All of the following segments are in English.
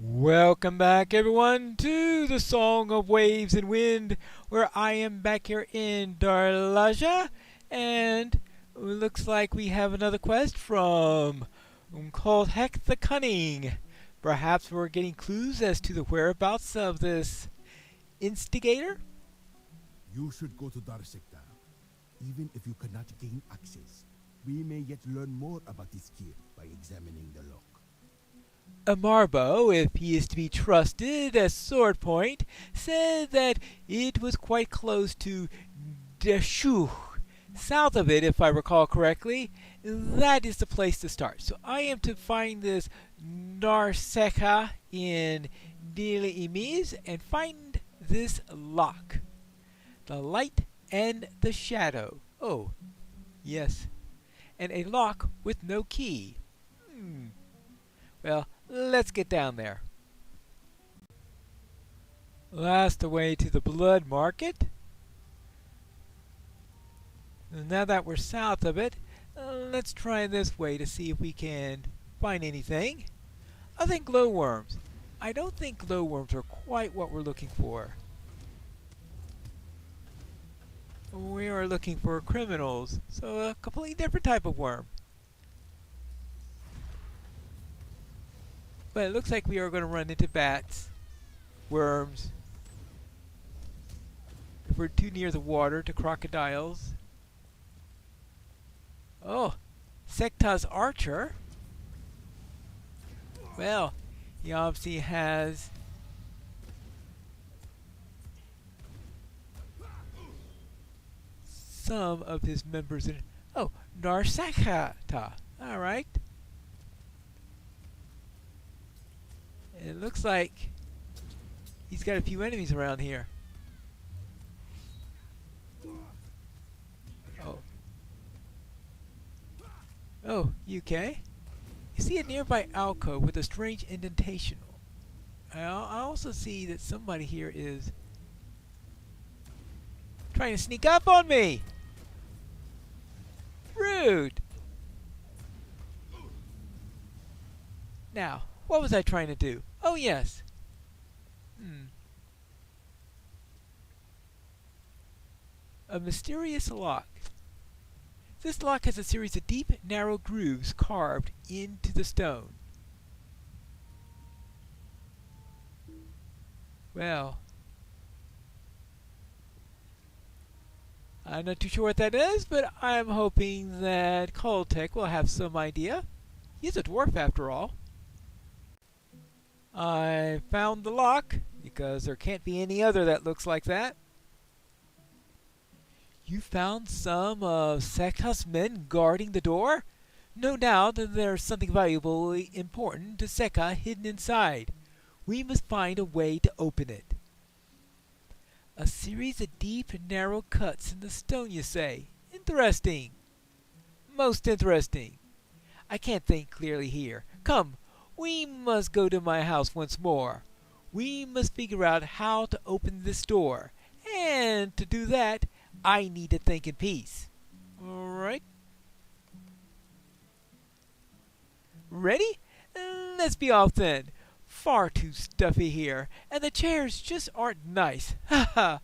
Welcome back, everyone, to the Song of Waves and Wind, where I am back here in Darlaja, and it looks like we have another quest from called Heck the Cunning. Perhaps we're getting clues as to the whereabouts of this instigator? You should go to Darshekta. Even if you cannot gain access, we may yet learn more about this kid by examining the lock. Amarbo, if he is to be trusted as sword point, said that it was quite close to Deshu. South of it, if I recall correctly, that is the place to start. So I am to find this Narsekha in Dili Imiz and find this lock. The light and the shadow. Oh, yes. And a lock with no key. Well, let's get down there. Last away to the blood market. Now that we're south of it, let's try this way to see if we can find anything. I think glowworms. I don't think glowworms are quite what we're looking for. We are looking for criminals, so a completely different type of worm. But it looks like we are going to run into bats, worms, if we're too near the water, to crocodiles. Oh, Sekta's archer. Well, he obviously has some of his members in. Oh, Narsekata. All right. It looks like he's got a few enemies around here. Oh. Oh, you okay? You see a nearby alcove with a strange indentation. I also see that somebody here is trying to sneak up on me. Rude. Now, what was I trying to do? Oh, yes. A mysterious lock. This lock has a series of deep, narrow grooves carved into the stone. Well, I'm not too sure what that is, but I'm hoping that Koltek will have some idea. He's a dwarf after all. I found the lock, because there can't be any other that looks like that. You found some of Sekha's men guarding the door? No doubt that there's something valuably important to Sekha hidden inside. We must find a way to open it. A series of deep and narrow cuts in the stone, you say? Interesting. Most interesting. I can't think clearly here. Come, we must go to my house once more. We must figure out how to open this door. And to do that, I need to think in peace. Alright. Ready? Let's be off then. Far too stuffy here, and the chairs just aren't nice. Ha ha!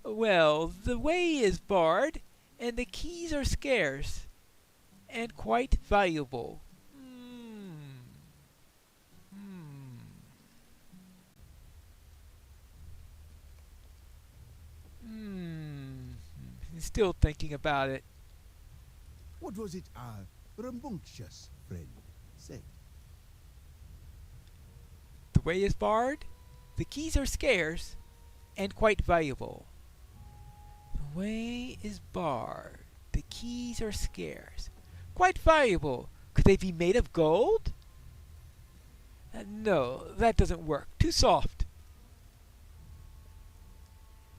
Well, the way is barred, and the keys are scarce, and quite valuable. Still thinking about it. What was it our rambunctious friend said? The way is barred, the keys are scarce, and quite valuable. The way is barred, the keys are scarce, quite valuable. Could they be made of gold? No, that doesn't work. Too soft.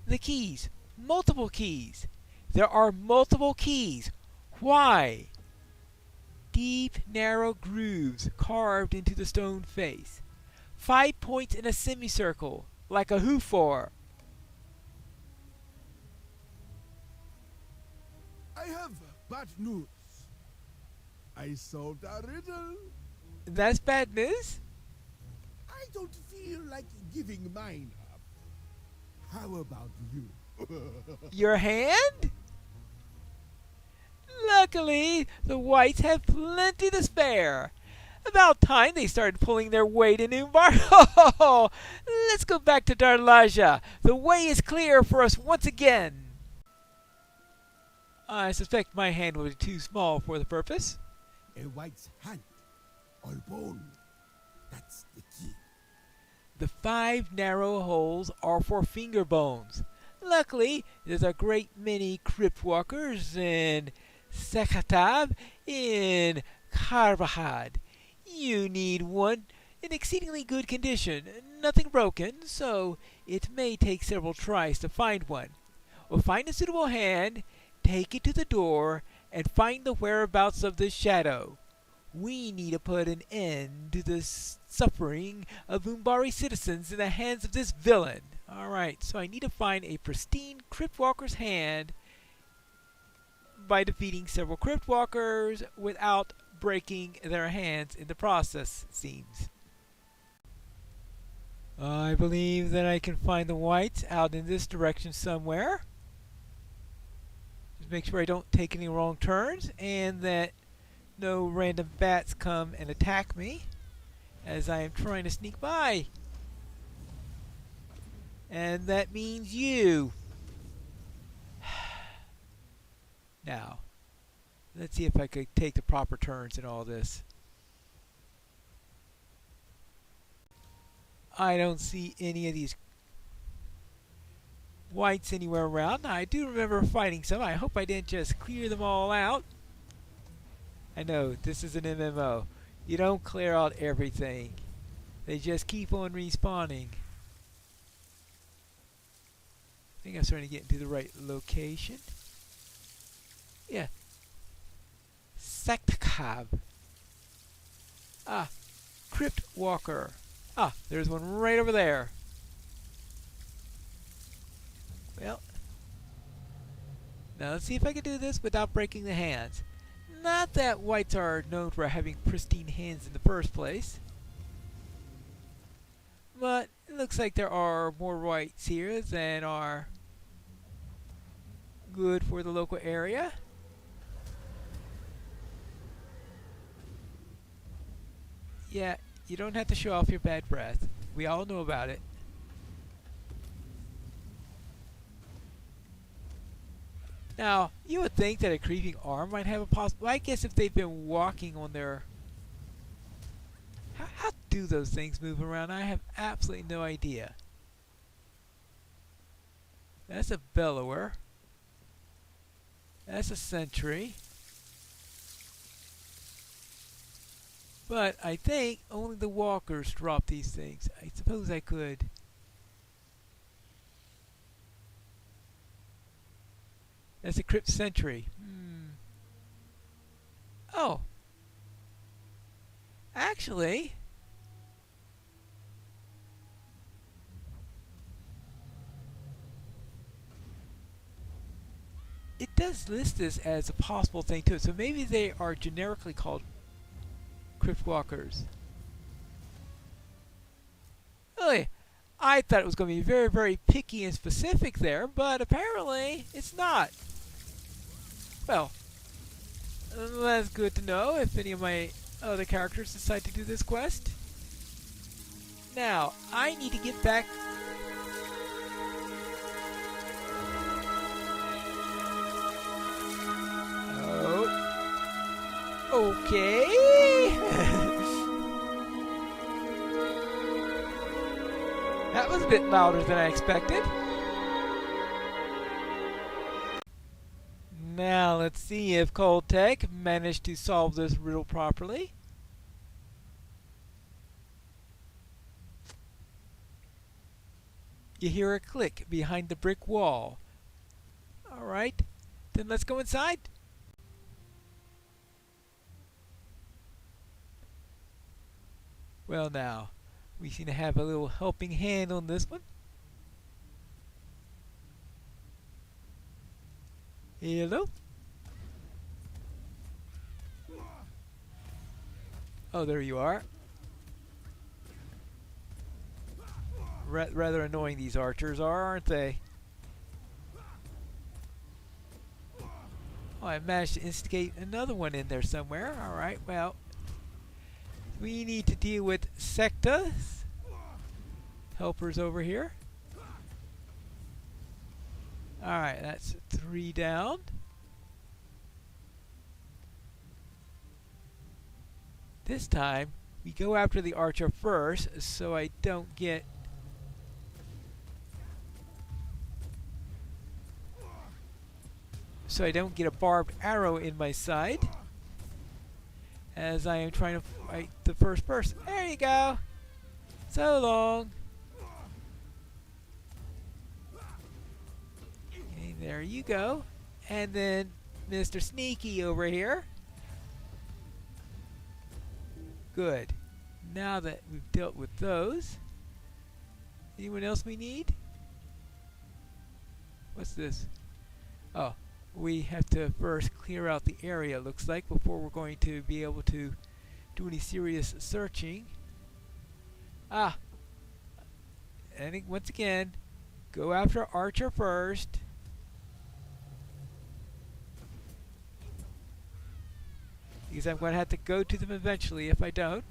The keys. Multiple keys. There are multiple keys. Why? Deep, narrow grooves carved into the stone face. 5 points in a semicircle, like a hufor. I have bad news. I solved a riddle. That's bad news? I don't like giving mine up. How about you? Your hand? Luckily, the whites have plenty to spare. About time they started pulling their weight in Umbar. Oh, let's go back to Darlaja. The way is clear for us once again. I suspect my hand will be too small for the purpose. A white's hand, all bone. That's the key. The 5 narrow holes are for finger bones. Luckily, there's a great many crypt walkers in Sekatab in Karbahad. You need one in exceedingly good condition, nothing broken, so it may take several tries to find one. Well, find a suitable hand, take it to the door, and find the whereabouts of the shadow. We need to put an end to the suffering of Umbari citizens in the hands of this villain. Alright, so I need to find a pristine Cryptwalker's hand by defeating several Cryptwalkers without breaking their hands in the process, it seems. I believe that I can find the whites out in this direction somewhere. Just make sure I don't take any wrong turns and that no random bats come and attack me as I am trying to sneak by. And that means you. Now, let's see if I could take the proper turns in all this. I don't see any of these whites anywhere around. Now, I do remember fighting some. I hope I didn't just clear them all out. I know, this is an MMO. You don't clear out everything. They just keep on respawning. I think I'm starting to get into the right location. Yeah. Sektakab. Ah, Crypt Walker. Ah, there's one right over there. Well, now let's see if I can do this without breaking the hands. Not that whites are known for having pristine hands in the first place. But it looks like there are more whites here than are good for the local area. Yeah, you don't have to show off your bad breath. We all know about it. Now, you would think that a creeping arm might have a possible... I guess if they've been walking on their... How do those things move around? I have absolutely no idea. That's a bellower. That's a sentry. But I think only the walkers drop these things. I suppose I could... That's a crypt sentry. Oh. Actually... It does list this as a possible thing too. So maybe they are generically called crypt walkers. Really? I thought it was going to be very, very picky and specific there, but apparently it's not. Well, that's good to know if any of my other characters decide to do this quest. Now, I need to get back... Oh. Okay. That was a bit louder than I expected. Now let's see if Cold Tech managed to solve this riddle properly. You hear a click behind the brick wall. Alright, then let's go inside. Well now, we seem to have a little helping hand on this one. Hello? Oh, there you are. Rather annoying these archers are, aren't they? Oh, I managed to instigate another one in there somewhere. Alright, well, we need to deal with sectas. Helpers over here. Alright, that's 3 down. This time, we go after the archer first, so I don't get... a barbed arrow in my side. As I am trying to fight the first person. There you go! So long! Okay, there you go. And then Mr. Sneaky over here. Good. Now that we've dealt with those, anyone else we need? What's this? Oh, we have to first clear out the area, looks like, before we're going to be able to do any serious searching. Ah! I think once again, go after Archer first. Because I'm going to have to go to them eventually if I don't.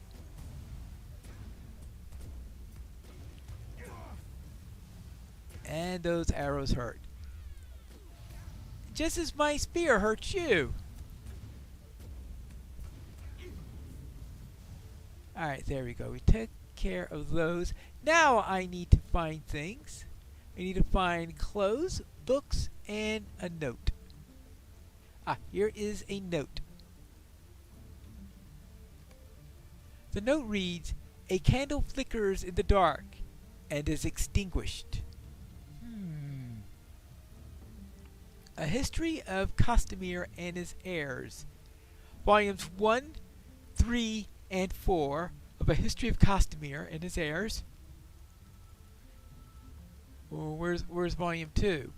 And those arrows hurt. Just as my spear hurts you. Alright, there we go. We took care of those. Now I need to find things. I need to find clothes, books, and a note. Ah, here is a note. The note reads, "A candle flickers in the dark and is extinguished. A History of Castamere and His Heirs. Volumes 1, 3, and 4 of A History of Castamere and His Heirs." Well, where's volume 2?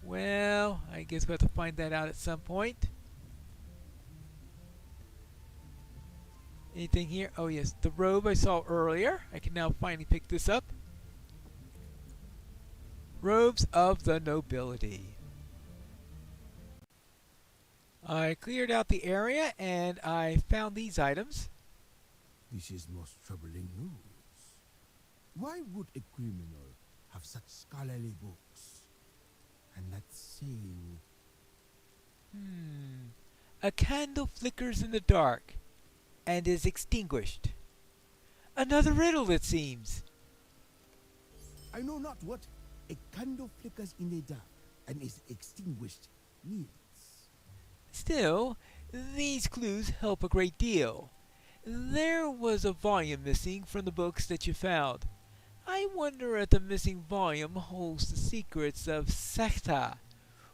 Well, I guess we'll have to find that out at some point. Anything here? Oh yes, the robe I saw earlier. I can now finally pick this up. Robes of the Nobility. I cleared out the area and I found these items. This is most troubling news. Why would a criminal have such scholarly books and not saying... A candle flickers in the dark and is extinguished. Another riddle, it seems. I know not what a candle flickers in the dark and is extinguished means. Still, these clues help a great deal. There was a volume missing from the books that you found. I wonder if the missing volume holds the secrets of Sekta.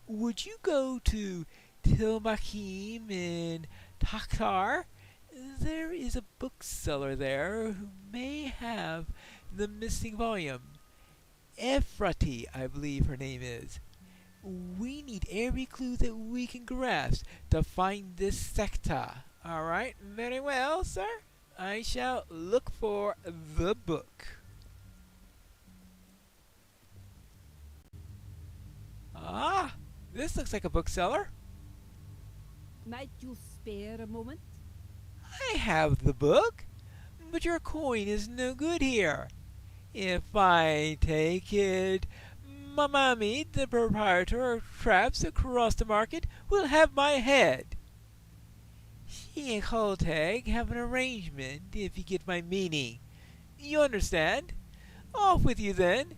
Would you go to Tilmakim in Takhtar? There is a bookseller there who may have the missing volume. Ephrati, I believe her name is. We need every clue that we can grasp to find this Sekta. Alright, very well, sir. I shall look for the book. Ah, this looks like a bookseller. Might you spare a moment? I have the book, but your coin is no good here. If I take it, Mamami, the proprietor of traps across the market, will have my head. She and Holtag have an arrangement, if you get my meaning. You understand? Off with you then.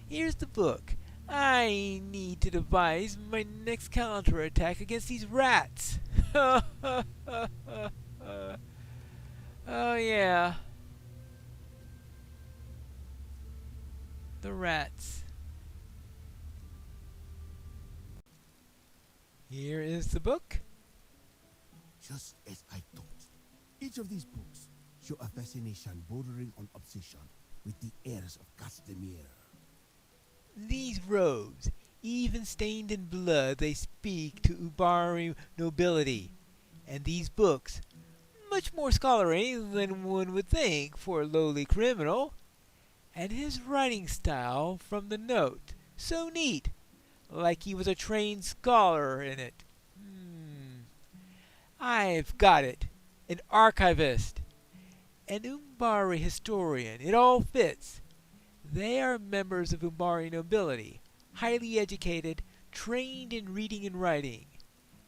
Here's the book. I need to devise my next counterattack against these rats. Oh yeah. The rats. Here is the book. Just as I thought. Each of these books show a fascination bordering on obsession with the heirs of Castamere. These robes, even stained in blood, they speak to Ubari nobility. And these books, much more scholarly than one would think for a lowly criminal. And his writing style from the note, so neat, like he was a trained scholar in it. I've got it. An archivist. An Umbari historian. It all fits. They are members of Umbari nobility, highly educated, trained in reading and writing.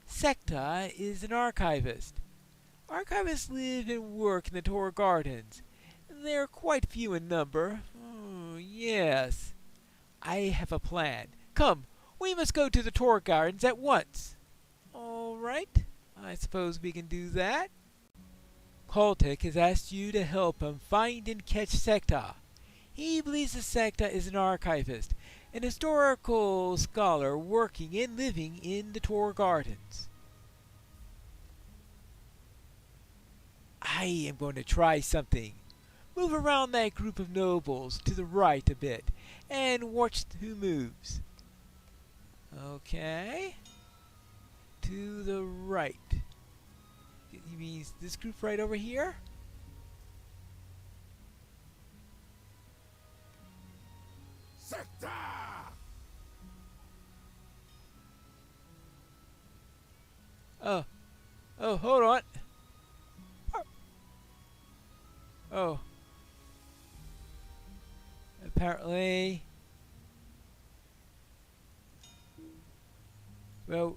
Sekta is an archivist. Archivists live and work in the Tor Gardens. They're quite few in number. Oh, yes. I have a plan. Come, we must go to the Tor Gardens at once. All right. I suppose we can do that. Koltek has asked you to help him find and catch Sekta. He believes the Sekta is an archivist, an historical scholar working and living in the Tor Gardens. I am going to try something. Move around that group of nobles to the right a bit, and watch who moves. Okay. To the right. He means this group right over here? Sector! Oh, hold on. Oh. Apparently. Well.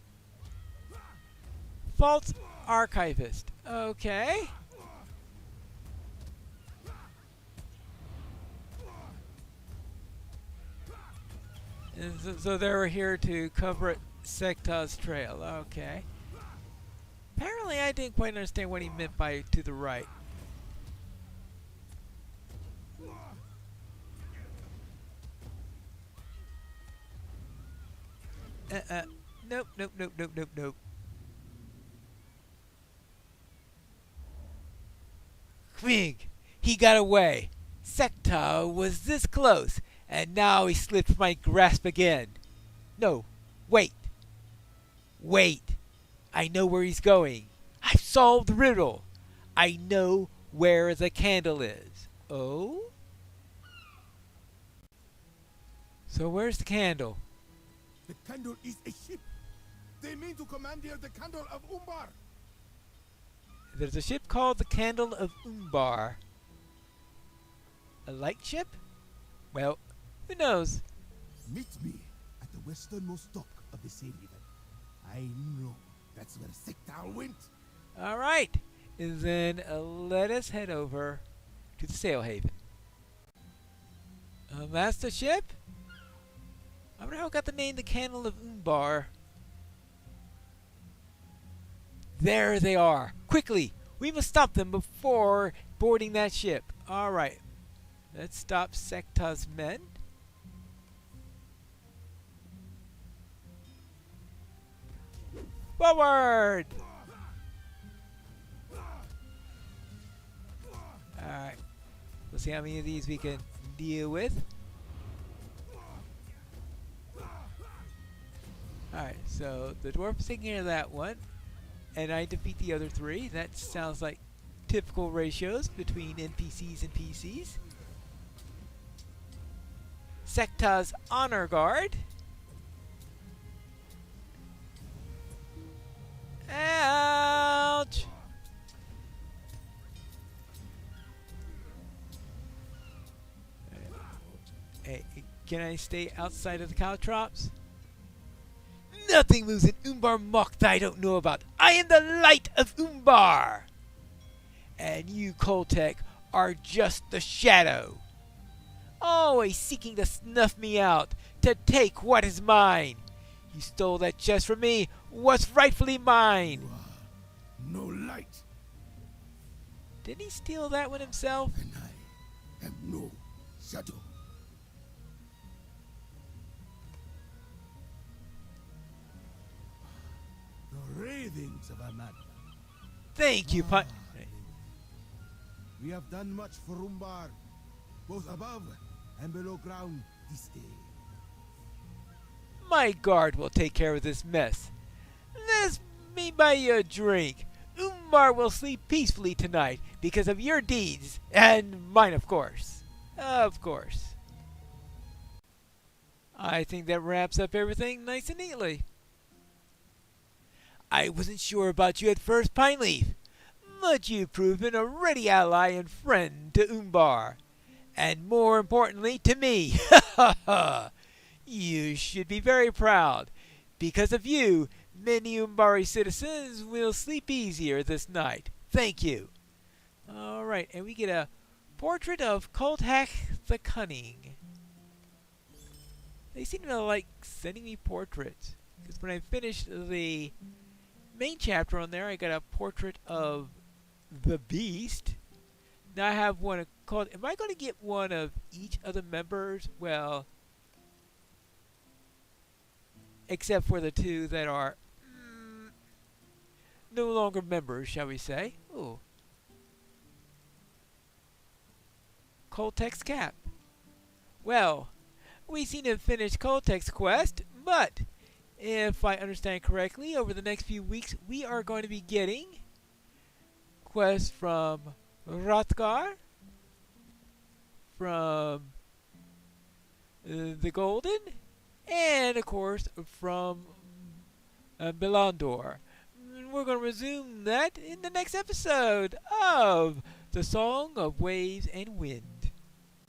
False archivist. Okay. And so they were here to cover Sekta's trail. Okay. Apparently I didn't quite understand what he meant by to the right. Nope. Kvig! He got away. Sekta was this close, and now he slipped from my grasp again. No, wait. I know where he's going. I've solved the riddle. I know where the candle is. Oh? So where's the candle? The candle is a ship. They mean to commandeer the candle of Umbar. There's a ship called the Candle of Umbar. A light ship? Well, who knows? Meet me at the westernmost dock of the Sea River. I know that's where Sekta went. All right. And then let us head over to the sail haven. That's the ship? I wonder how it got the name the Candle of Umbar. There they are. Quickly! We must stop them before boarding that ship. All right. Let's stop Sekta's men. Forward! Alright. We'll see how many of these we can deal with. Alright, so the dwarf is taking care of that one. And I defeat the other three. That sounds like typical ratios between NPCs and PCs. Sekta's honor guard. Ouch! Hey, can I stay outside of the caltrops? Nothing moves in Umbar Mok that I don't know about. I am the light of Umbar! And you, Koltek, are just the shadow. Always seeking to snuff me out, to take what is mine. You stole that chest from me, what's rightfully mine. You are no light, Didn't he steal that one himself? and I am no shadow. The ravings of a madman. Thank you, Pun. We have done much for Umbar, both above and below ground this day. My guard will take care of this mess. Let me buy you a drink. Umbar will sleep peacefully tonight because of your deeds, and mine, of course. Of course. I think that wraps up everything nice and neatly. I wasn't sure about you at first, Pine Leaf, but you've proven a ready ally and friend to Umbar, and more importantly, to me. Ha ha! You should be very proud. Because of you, many Umbari citizens will sleep easier this night. Thank you. Alright, and we get a portrait of Koltak the Cunning. They seem to like sending me portraits. Because when I finished the main chapter on there, I got a portrait of the Beast. Now I have one called... Am I going to get one of each of the members? Well, except for the two that are no longer members, shall we say. Ooh. Koltek's cap. Well, we seem to have finished Koltek's quest, but if I understand correctly, over the next few weeks we are going to be getting quests from Hrothgar, from the Golden, and of course from Belandor. We're going to resume that in the next episode of The Song of Waves and Wind.